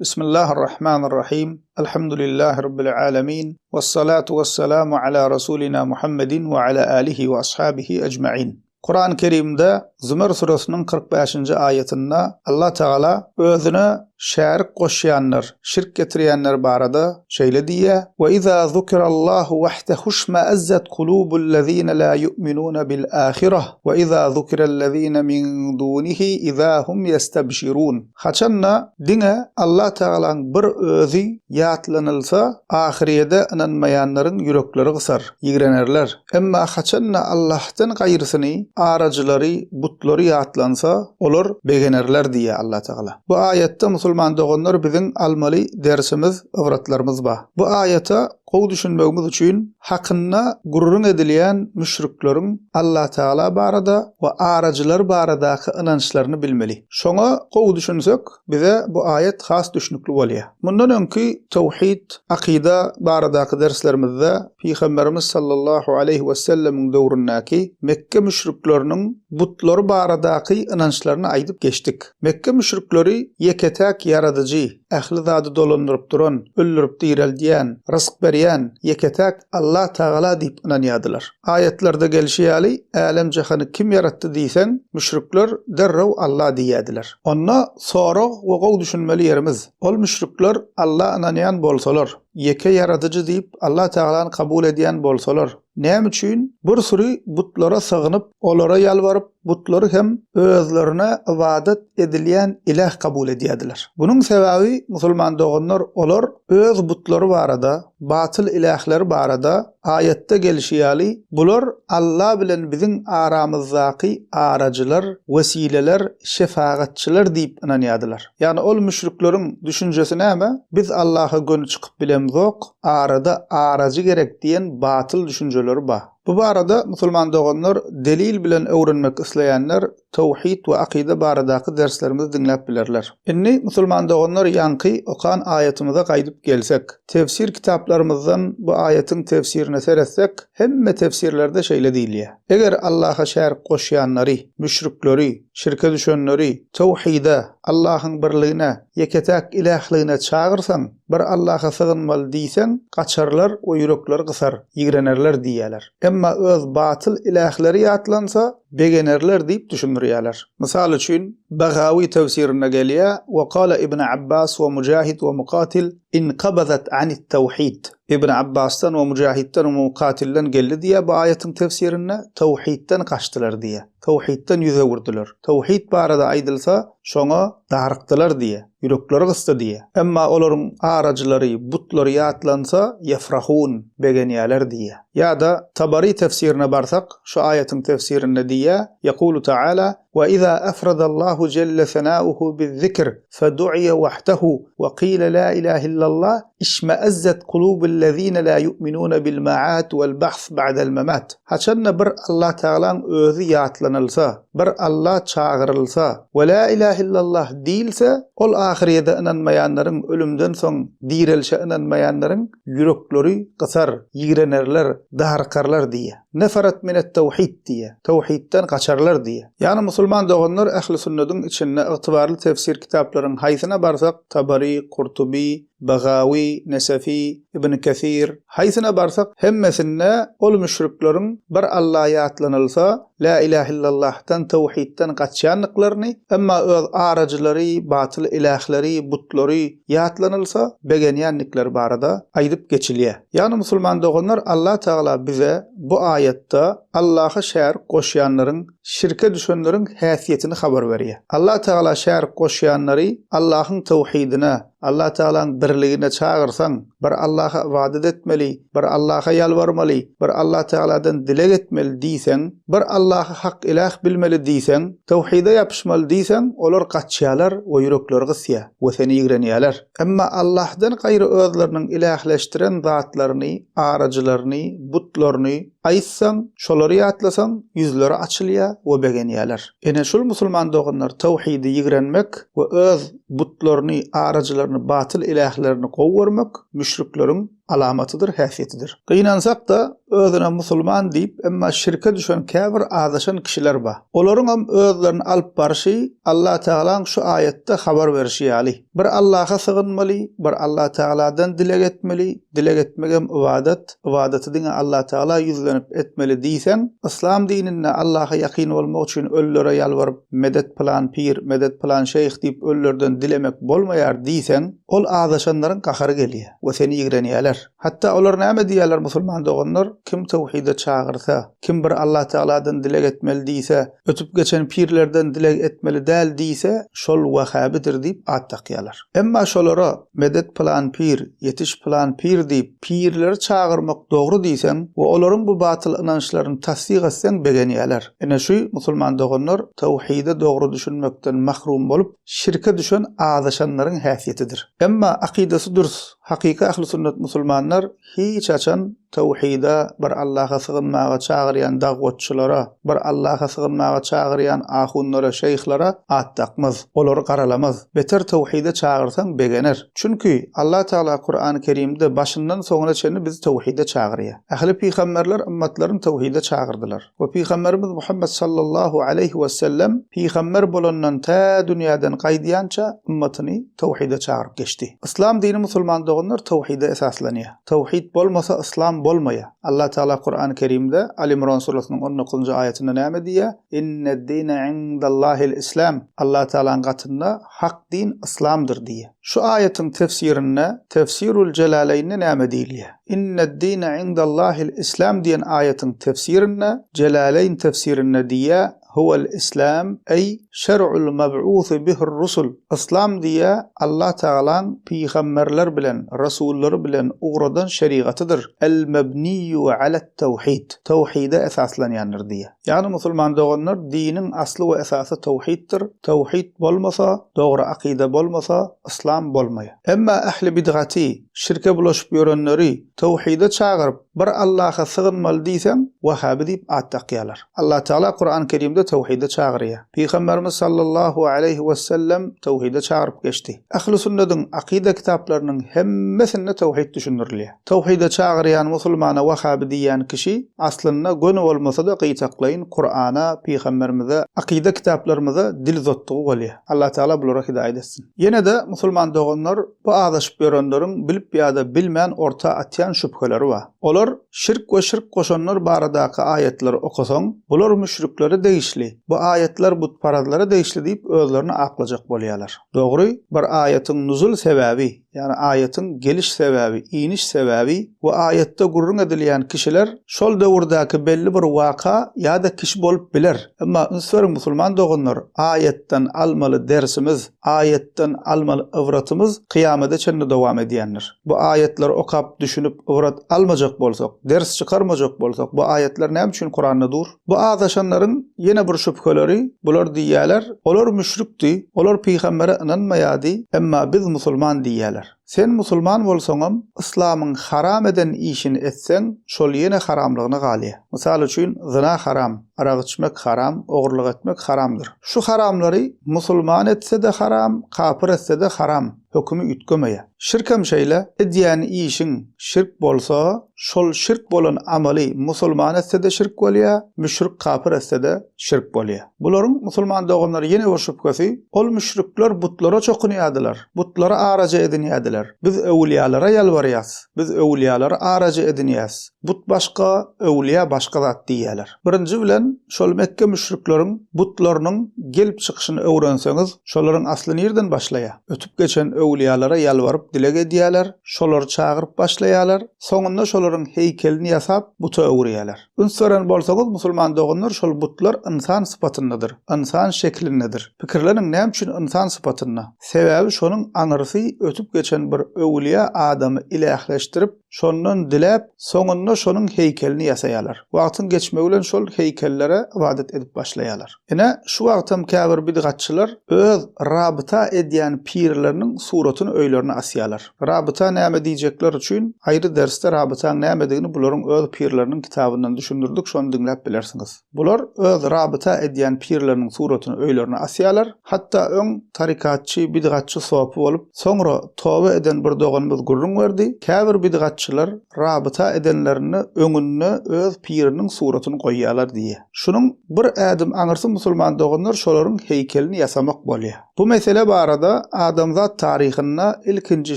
Bismillahirrahmanirrahim. Elhamdülillahi Rabbil alemin. Vessalatu vesselamu ala Rasulina Muhammedin ve ala alihi ve ashabihi ecma'in. Kur'an-ı Kerim'de Zümer suresinin 45. ayetinde Allah Teala özüne şerik koşyanlar, şirk getiriyenler barada şeýle diýe: "Ve izâ zukirallahu vahdehu şma'azzat kulûbullezîne lâ yu'minûne bil âhireh ve izâ zukirellezîne min dûnihi izâ hum yestabşirûn." Haçanna dine Allah Teala'nın bir özü ýatlanylsa, ahirede inanmayanların yürekleri gysar, ýigrenerler. Emma haçanna Allah'tan gaýrysyny, aracylary, butlary ýatlansa, olar begenerler diýe Allah Teala. Bu ayette musulman dogonlar bizim almaly dersimiz, ıvratlarımız ba. Bu ayeta gowy düşünmegimiz üçin hakynda gurrun edilýän müşriklerin Allah Teala barada we aracılar baradaky inançlaryny bilmeli. Şoňa gowy düşünsek, bize bu ayet has düşünükli bolýar. Mundan öňki tawhid, akida baradaky derslerimizde Peygamberimiz sallallahu aleyhi ve sellemiň döwründäki Mekke müşrikleriniň butlary baradaky inançlaryny aýdyp geçdik. Mekke müşrikleri yeketek yaradyjy, ähli zady dolandyryp duran, öldürüp diýreldiýän, rızk berýän yeketek Allah Teala diýip inanýadylar. Ayetlerde gelişýäli, alem jahany kim yaratdy diýsen, müşrikler derrew Allah diýýärdiler. Onda sorag we gowy düşünmeli ýerimiz. Ol müşrikler Allah inanýan bolsalar, yeke yaradyjy diýip Allah Teala'ny kabul edýän bolsalar, näme üçin bir sürü butlara sığınıp, olara ýalbaryp, butlary hem özlerine ibadet edilýän ilah kabul edýärdiler. Bunun sebäbi musulman doganlar olar öz butlary barada, batyl ilahlar barada ayette gelişýäli, bular Allah bilen biziň aramyzdaky aracılar, wesileler, şefaatçiler diýip inanýardylar. Ýani ol müşrikleriň düşünjesi näme? Biz Allah'a gönü çykyp bilemzok, arada aracı gerek diýen batyl düşünjeleri ba. Bu barada musulman doganlar delil bilen öwrenmek isleýänler tawhid we akida baradaky derslerimizi dinläp bilerler. Inni musulman doganlar ýanky okan ayetimize gaýdyp gelsek, tefsir kitaplarymyzdan bu ayetin tefsirini seretsek, hemme tefsirlerde şeýle diýilýär. Eger Allah'a şerik goşýanlary, müşrikleri, şirke düşenleri tawhide, Allah'ın birligine, yeketek ilahlygyna çağırsan, bir Allah'a sığınmaly diýsen, gaçarlar we yürekleri gysar, ýigrenerler diýýärler. Emma öz batyl ilahlary ýatlansa, begenerler diýip düşünürýärler. Mysal üçin Baghawi tefsirine gelýär: "Ve qala İbn Abbas ve Mujahid ve Muqatil inqabazat anit tawhid." İbn Abbas'tan we Mujahid'den we Muqatil'den geldi diýe bu ayetin tefsirine tawhidden kaçtylar diýe. Tawhidden ýüze gurdular. Tawhid barada aýdylsa, şoňa darykdylar diýe. Yürekleri gysdy diýe. Emma olaryň aracylary, butlary ýatlansa, yefrahun, begenýärler diýe. Ýa-da Tabari tefsirine barsak, şu ayetin tefsirinde diýe: "Yaqulu Ta'ala: Ve izâ efradallahu celle senâuhu bizzikr fedu'iye wahdehu ve qîle la ilahe illallah işme'azzet kulûbullezîne la yu'minûne bil ma'at vel bahs ba'del memat." Haçanna bir Allah Teala'nın özü ýatlanylsa, bir Allah çağırylsa ve la ilahe illallah diýilse, ol ahirede inanmayanların ölümden soň dirilşe inanmayanların yürekleri gysar, ýigrenerler, darkarlar diýe. Neferat minet tawhid diýe. Tawhidden gaçarlar diýe. Ýani musulman doganlar ähli sünnetin içinde ygtybarly tefsir kitaplarynyň haýsyna barsak, Tabari, Qurtubi, Baghawi, Nesefi, İbn Kesir, haýsyna barsak, hemmesinde ol müşrikleriň bir Allah ýatlanylsa, la ilahe illallah'tan, tawhidden gaçýanlyklaryny, emma öz aracylary, batyl ilahlary, butlary ýatlanylsa, begenýänlikler barada aýdyp geçilýär. Ýani musulman doganlar Allah Teala bize bu ayette Allah'a şerik goşýanlaryň, şirke düşenleriň häsiýetini habar berýär. Allah Teala şerik goşýanlary Allah'ın tawhidine, Allah Teala'nın birligine çağırsan, bir Allah'a ibadet etmeli, bir Allah'a yalvarmaly, bir Allah Teala'dan dilek etmeli diýsen, bir Allah'a hak ilah bilmeli diýsen, tawhide yapışmaly diýsen, olar gaçýarlar we yürekleri gysýar, we seni ýigrenýärler. Emma Allah'dan gaýry özleriniň ilahleşdiren zatlaryny, aracılaryny, butlaryny aýtsan, şolary ýatlasan, yüzleri açylýar we begenýärler. Ene şol musulman doganlar tawhidi ýigrenmek we öz butlaryny, aracılaryny, batyl ilahlaryny gowurmak müşrikleriň alamatydyr, häsiýetidir. Gynansak da özüne musulman diýip emma şirke düşen käbir adaşan kişiler bar. Olaryň hem özlerini alyp barşy Allah Taala şu ayetde habar berişi ýaly. Bir Allah'a sığınmaly, bir Allah Taala'dan dilek etmeli, dilek etmegem ibadet, ibadeti diňe Allah Taala yüzlenip etmeli diýsen, İslam dinine Allah'a ýakyn bolmak üçin öllere ýalwaryp medet plan pir, medet plan şeyh diýip öllerden dilemek bolmaýar diýsen, ol adaşanlaryň gahary gelýär we seni ýigrenýärler. Hatta olar näme diýerler musulman doganlar? Kim tawhide çağırsa, kim bir Allah Taala'dan dilek etmeli diýse, ötüp geçen pirlerden dilek etmeli däl diýse, şol wahabidir diýip at takýarlar. Emma şolara medet plan pir, yetiş plan pir diýip pirleri çağırmak dogry diýsen, we olaryň bu batyl inançlaryny tasdiq etsen begenýärler. Ene şu musulman doganlar tawhide dogry düşünmekden mahrum bolup şirke düşen adaşanlaryň häsiýetidir. Emma akidesi dürüst, hakika ahli sünnet musulmanlar hiç açan tawhida bir Allah'a sığınmaga çağıryan dagwatçylara, bir Allah'a sığınmaga çağıryan ahunlara, şeyhlara at takmaz, olary garalamaz. Beter tawhide çağırsan begener. Çünkü Allah Taala Kur'an-ı Kerimde başından soňuna çenli bizi tawhide çağırýar. Ahli peýgamberler ummatlaryny tawhide çağırdylar. We peýgamberimiz Muhammed sallallahu aleyhi we sellem peýgamber bolandan ta dünýäden gaýdýança ummatyny tawhide çağıryp geçdi. İslam dini musulman doganlar tawhide esaslanýar. Tawhid bolmasa İslam bolmaýar. Allah Taala Kur'an-ı Kerimde Ali İmran surasının 19-njy ayetinde näme diýär? İnned-dîne indallahil islam. Allah Taala'nın gatynda hak din İslamdyr diýär. Şu ayetin tefsirine, Tefsirul Celaleyn'e näme diýilýär? İnned-dîne indallahil islam diýen ayetin tefsirine, Celaleyn tefsirine diýär: huvel islam ey şer'ul meb'ûs bihir rusul. İslam diye Allah Taala'nın peygamberler bilen, rasulları bilen uğradan şeriatydyr. El mebniyyu alet tawhid. Tawhide esaslanýandyr diye. Yani musulman doganlar dinin asly we esasy tawhiddir. Tawhid bolmasa, dogry akide bolmasa İslam bolmaýar. Emma ahli bid'ati, şirke bulaşıp ýörenleri tawhide çağırıp bir Allah'a sığınmaly diýsen, Wahhabi diýip at takýarlar. Allah Taala Kur'an-ı Kerimde tawhide çağırýar. Peygamberimiz sallallahu aleyhi we sellem tawhide çağırıp geçdi. Ahli sünnetin akide kitaplarının hemmesinde tawhid düşündirilýär. Tawhide çağırýan musulmana Wahhabi diýen kişi aslynda gönü bolmasa da gyýtaklaýyn Kur'ana, peygamberimize, akide kitaplarymyza dil zotdugy bolýar. Allah Taala bulara hidaýet etsin. Ýene de musulman doganlar bu adaşyp ýörenleriň bilip ýa-da bilmän orta atýan şüpheleri bar. Olar şirk we şirk goşanlar baradaky ayetleri okusaň, bular müşrikleri değişli. Bu ayetler butparazlara değişli diýip özlerini aklajak bolýarlar. Dogry, bir ayetin nuzul sebebi, yani ayetin geliş sebebi, iniş sebebi we ayette gurrun edilýän kişiler şol döwürdäki belli bir waka ýa-da kişi bolup biler. Emma ünsür musulman doganlar ayetten almaly dersimiz, ayetten almaly ywratymyz kıyamete çenli dowam edýändir. Bu ayetleri okap, düşünüp ywrat almajak bolsak, ders çykarmajak bolsak, bu ayetler näme üçin Kur'an'da dur? Bu adaşanlaryň ýene bir şüpheleri, bular diýýärler, olar müşrikdi, olar peýgambere inanmaýady, emma biz musulman diýýärler. Sen musulman bolsaňam, İslamyň haram eden işini etsen, şol ýene haramlygyny galýar. Mysal üçin zina haram, araq içmek haram, ogurlyk etmek haramdyr. Şu haramlary musulman etse de haram, kafir etse de haram. Hökümü ütgemeýär. Şirkem şeýle edýän işin şirk bolsa, şol şirk bolan amaly musulman etse de şirk bolýar, müşrik kafir etse de şirk bolýar. Bularyň musulman doganlar ýene bir şüphesi, ol müşrikler butlara çokunýardylar, butlara araja edinýärdiler. Biz öwliýalara ýalbarýas, biz öwliýalara araja edinýäs. But başga, öwliýa başga zat diýýärler. Birinji bilen şol Mekke müşrikleriň butlarynyň gelip çykyşyny öwrenseňiz, şolaryň asly nerden başlaýar? Ötüp geçen öwliýalara ýalbaryp dilek edýärler, şolary çağıryp başlaýarlar, soňunda şolaryň heykelini ýasap buta öwrýärler. Ünsüren bolsaňyz musulman doganlar şol butlar insan sypatyndadyr, insan şeklindedir. Pikirleriň näme üçin insan sypatynda? Sebäbi şonuň aňyrysy ötüp geçen bir öwliýa adamy ilahleşdirip, şondan dilep, soňunda şonuň heykelini ýasaýarlar. Wagtyň geçmegi bilen şol heykellere ibadet edip başlaýarlar. Ene şu wagtym käbir bidgatçylar öz rabita edýän pirleriniň suratyny öýlerine asýarlar. Rabita näme diýjekler üçin aýry derste rabita näme digini bularyň öz pirleriniň kitabyndan düşündirdik, şonu dinläp bilersiňiz. Bular öz rabita edýän pirleriniň suratyny öýlerine asýarlar. Hatda öň tarikatçy, bidgatçy sopy bolup, soňra toba eden bir doganymyz gurrun berdi. Käbir bidgatçy bidatçylar rabıta edenlerini öňünde öz piriniň suratyny goýýarlar diýe. Şunuň bir ädim aňyrsy musulman doganlar şolaryň heykelini ýasamak bolýar. Bu mesele barada adamzat taryhyna ilkinji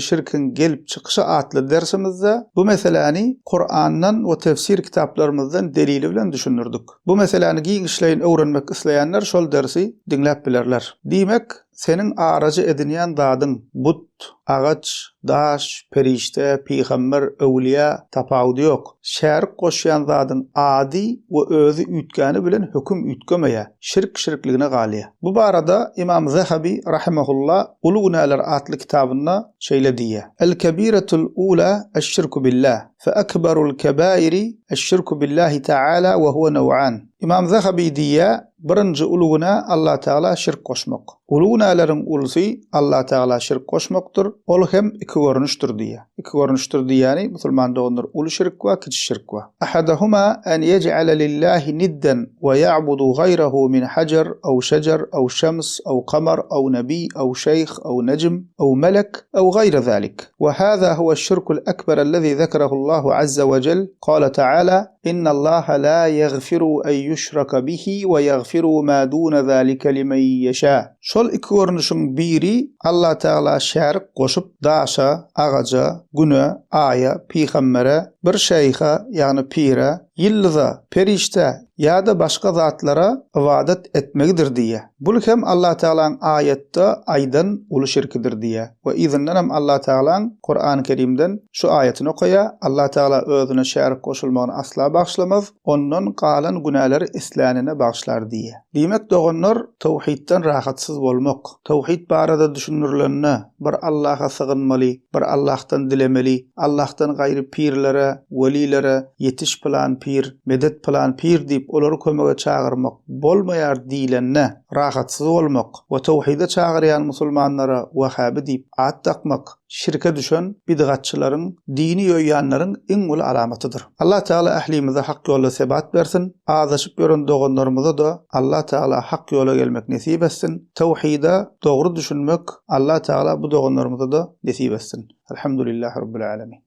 şirkin gelip çykyşy atly dersimizde bu meseleni Kur'andan we tefsir kitaplarymyzdan delili bilen düşünürdik. Bu meseleni giň işleýin öwrenmek isleýänler şol dersi dinläp bilerler. Diýmek, senin aracı edinýän zadyň but, agaç, daş, perişte, peýgamber, öwliýa tapawudy ýok. Şärik goşýan zadyň ady we özü ütgäni bilen höküm ütgemeýär. Şirkligine galýar. Bu barada İmam Zahabi rahimahullah Ulu Günalar atly kitabynda şeýle diýär. El-kebiretul ula eş-şirku billah. Fe ekberul kebairi eş-şirku billahi taala we huwa naw'an. İmam Zahabi diýär, birinji ulu günä Allah Taala şirk goşmak. Ulu günälaryň ulsy Allah Taala şirk goşmakdyr. Ol hem iki görnüşdir diýär. İki görnüşdir diýäni musulman doganlar ulu şirk we kiçi şirk we. Ahaduhuma an yej'ala lillahi niddan we ya'budu gayrahu min hajar aw shajar aw shams aw qamar aw nabi aw şeyh aw najm aw malak aw gayra zalik. Ve hâzâ huve'ş-şirkul ekber allezî zekerahu Allahu azze ve cel. Qâle Teala: İnna Allaha la yaghfiru en yushraka bihi ve yaghfiru ma dun zalika limen yasha. Şol iki görnüşüň biri Allah Taala şärik goşup daşa, agaca, güne, aya, peýgambere, bir şeyha ýagny pire, ýyldyza, perişte ýa-da başga zatlara ibadet etmekdir diýe. Bu hem Allah Taala'nın ayetde aýdan uly şirkidir diýe. We izinden hem Allah Taala'nın Kur'an-ı Kerimden şu aýatyny okaýa, Allah Taala özüne şärik goşulmagyny asla bagşlamaz, ondan galan günäleri islänine bagşlar diýe. Diýmek doganlar tawhidden rahatsyz bolmak, tawhid barada düşünürlerine bir Allah'a sığınmaly, bir Allah'tan dilemeli, Allah'tan gaýry pirlere, welilere yetiş plan pir, medet plan pir diýip olary kömege çağırmak bolmaýar diýilenne rahatsyz bolmak we tawhide çağırýan musulmanlara Wahhabi diýip at takmak şirke düşen bidgatçylaryň, dini ýoýýanlaryň iň uly alamatydyr. Allah Taala ählimize hak ýolda sebat bersin. Azaşyp gören doganlarymyza da Allah Taala hak ýola gelmek nesip etsin. Tawhide dogry düşünmek Allah Taala bu doganlarymyza da nesip etsin. Elhamdülillahi rabbil alamin.